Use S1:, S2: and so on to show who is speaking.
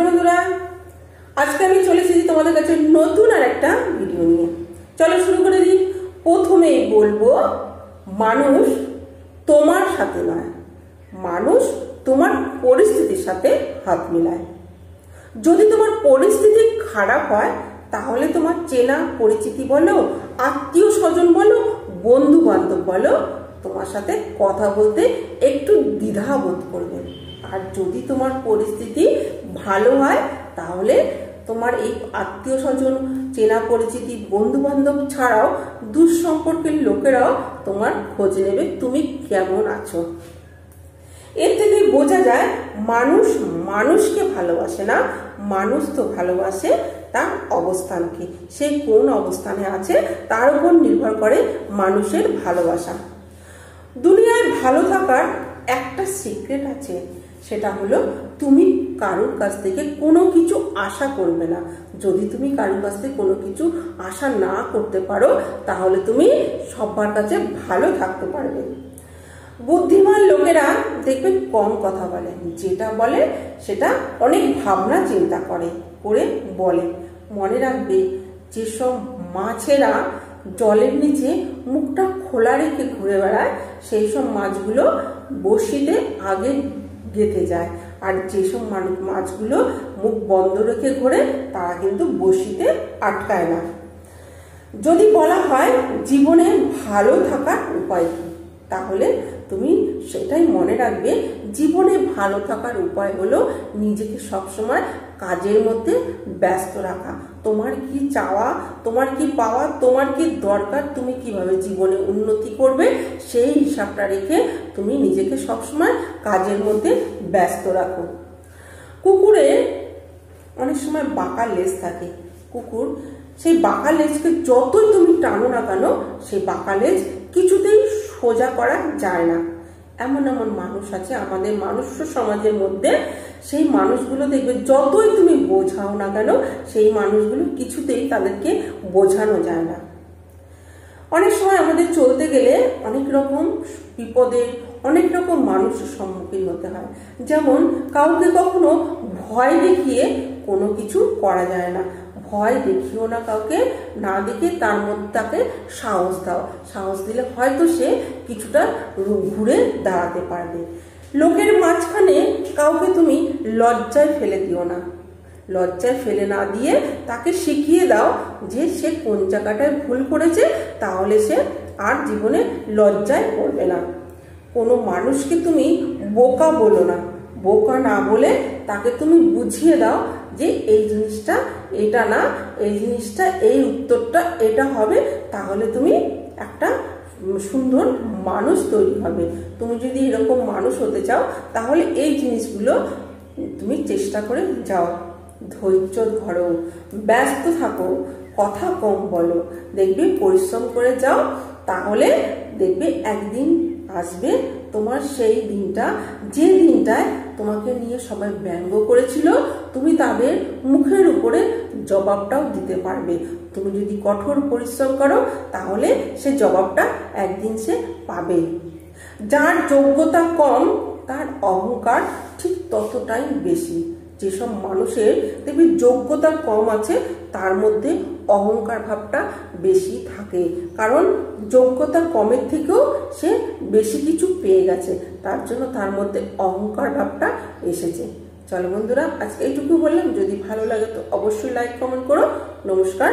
S1: বন্ধুরা, আজকে আমি চলে এসেছি তোমাদের কাছে নতুন আর একটা ভিডিও নিয়ে। চলো শুরু করে দিই। প্রথমেই বলবো, মানুষ তোমার সাথে নয়, মানুষ তোমার পরিস্থিতির সাথে হাত মিলায়। যদি তোমার পরিস্থিতি খারাপ হয় তাহলে তোমার চেনা পরিচিতি বলো, আত্মীয় স্বজন বলো, বন্ধু বান্ধব বলো, তোমার সাথে কথা বলতে একটু দ্বিধাবোধ করবে। আর যদি তোমার পরিস্থিতি ভালো হয় তাহলে তোমার এই আত্মীয় স্বজন, চেনা পরিচিতি, বন্ধু বান্ধব ছাড়াও দুঃসম্পর্কের লোকেরাও তোমার খোঁজ নেবে তুমি কেমন আছো। এর থেকে বোঝা যায় মানুষ মানুষকে ভালোবাসে না, মানুষ তো ভালোবাসে তার অবস্থানকে। সে কোন অবস্থানে আছে তার উপর নির্ভর করে মানুষের ভালোবাসা। দুনিয়ায় ভালো থাকার একটা সিক্রেট আছে, সেটা হলো তুমি কারোর কাছ থেকে কোনো কিছু আশা করবে না। যদি তুমি কারোর কাছ থেকে কোনো কিছু আশা না করতে পারো তাহলে তুমি সবার কাছে ভালো থাকতে পারবে। বুদ্ধিমান লোকেরা দেখবে কম কথা বলে, যেটা বলে সেটা অনেক ভাবনা চিন্তা করে বলে। মনে রাখবে, যেসব মাছেরা জলের নিচে মুখটা খোলা রেখে ঘুরে বেড়ায় সেই সব মাছগুলো বড়শিতে আগে গেঁথে যায়, আর যেসব মাছগুলো মুখ বন্ধ রেখে ঘোরে তারা কিন্তু বড়শিতে আটকায় না। যদি বলা হয় জীবনে ভালো থাকার উপায় কি, তাহলে তুমি সেটাই মনে রাখবে। জীবনে ভালো থাকার উপায় হলো নিজেকে সবসময় কাজের মধ্যে ব্যস্ত রাখা। তোমার কি চাওয়া, তোমার কি পাওয়া, তোমার কি দরকার, তুমি কিভাবে জীবনে উন্নতি করবে সেই হিসাবটা রেখে তুমি নিজেকে সবসময় কাজের মধ্যে ব্যস্ত রাখো। কুকুরের অনেক সময় বাঁকা লেজ থাকে। কুকুর সেই বাঁকা লেজকে যতই তুমি টানো না কেন সেই বাঁকা লেজ কিছুতেই সোজা করা যায় না। এমন এমন মানুষ আছে আমাদের মানুষ সমাজের মধ্যে, সেই মানুষগুলো দেখবে যতই তুমি বোঝাও না কেন সেই মানুষগুলো কিছুতেই তাদেরকে বোঝানো যায় না। অনেক সময় আমাদের চলতে গেলে অনেক রকম বিপদে অনেক রকম মানুষের সম্মুখীন হতে হয়। যেমন কাউকে কখনো ভয় দেখিয়ে কোনো কিছু করা যায় না। ভয় দেখিও না কাউকে, না দেখে তার মধ্যে তাকে সাহস দাও। সাহস দিলে হয়তো সে কিছুটা ঘুরে দাঁড়াতে পারবে। লোকের মাঝখানে কাউকে তুমি লজ্জায় ফেলে দিও না। লজ্জায় ফেলে না দিয়ে তাকে শিখিয়ে দাও যে সে কোন জায়গাটায় ভুল করেছে, তাহলে সে আর জীবনে লজ্জায় পড়বে না। কোনো মানুষকে তুমি বোকা বলো না। বোকা না বলে তাকে তুমি বুঝিয়ে দাও যে এই জিনিসটা এটা না, এই জিনিসটা এই উত্তরটা এটা হবে, তাহলে তুমি একটা সুন্দর মানুষ তৈরি হবে। তুমি যদি এরকম মানুষ হতে চাও তাহলে এই জিনিসগুলো তুমি চেষ্টা করে যাও। ধৈর্য ধরো, ব্যস্ত থাকো, কথা কম বলো, দেখবে পরিশ্রম করে যাও, তাহলে দেখবে একদিন আসবে তোমার সেই দিনটা, যে দিনটায় তোমাকে নিয়ে সবাই ব্যঙ্গ করেছিল, তুমি তাদের মুখের উপরে জবাবটাও দিতে পারবে। তুমি যদি কঠোর পরিশ্রম করো তাহলে সে জবাবটা একদিন সে পাবে। যার যোগ্যতা কম তার অহংকার ঠিক ততটাই বেশি। যেসব মানুষের দেখবি যোগ্যতা কম আছে তার মধ্যে অহংকার ভাবটা বেশি থাকে, কারণ যোগ্যতা কমের থেকেও সে বেশি কিছু পেয়ে গেছে, তার জন্য তার মধ্যে অহংকার ভাবটা এসেছে। চলো বন্ধুরা, আজকে এইটুকু বললাম। যদি ভালো লাগে তো অবশ্যই লাইক কমেন্ট করো। নমস্কার।